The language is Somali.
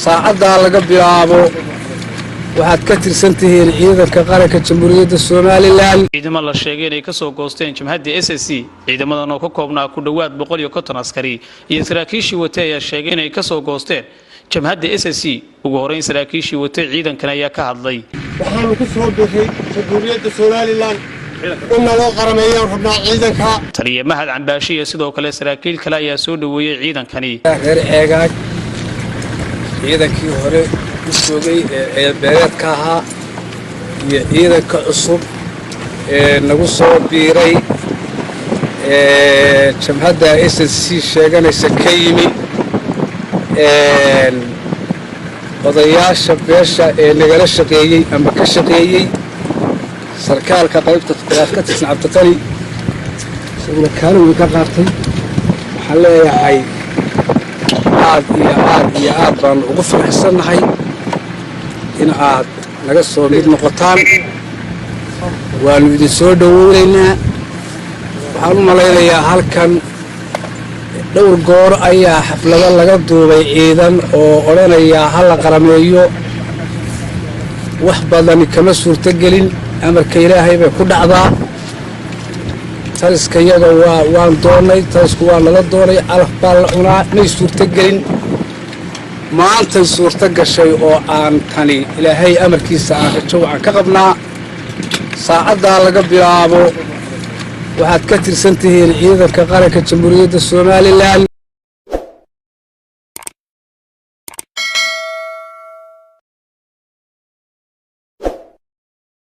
saacadda laga bilaabo waxaad ka tirsantihiin ciidanka qaranka Jamhuuriyadda Soomaaliland. ciidamada la sheegay inay ka soo goosteen jamhadda SSC ciidamadan oo ka koobnaa ku dhawaad 150 askari iyo saraakiishii watay ayaa sheegay inay ka soo goosteen jamhadda SSC ugu horeyn saraakiishii watay ciidankan ayaa ka hadlay. waxaanu ku soo bixi Jamhuuriyadda Soomaaliland inna loo qarameeyo rabnaa ciidanka taliye mahad cambaashiye iyo sidoo kale saraakiil kale ayaa soo dhaweeyay ciidankani. reer eegaag ciidankii hore u joogay ee beereedka ahaa iyo ciidanka cusub ee nagu soo biiray jamhadda SSC sheeganaysa ka yimi odayaasha beesha ee nagala shaqeeyay ama ka shaqeeyay sarkaalka qaybta ka tirsan Cabdiqani sidoo kale uu ka qaatay waxaan leeyahay aad baan ugu faraxsanahay in aad naga soo mid noqotaan waanu idin soo dhaweynaynaa waxaan u malaynayaa halkan dhowr goor ayaa xaflado laga duubay ciidan oo oranaya hal la qarameeyo wax badan kama suurtagelin amarka Ilaahay bay ku dhacdaa taliska iyaga waan doonay talisku waa nala doonay alaf baa la cunaa may suurtagelin maanta suurta gashay oo aan tani Ilaahay amarkiisa aan ka qabnaa saacadda laga bilaabo waxaad ka tirsantihiin ciidanka qaranka Jamhuuriyadda Soomaaliland.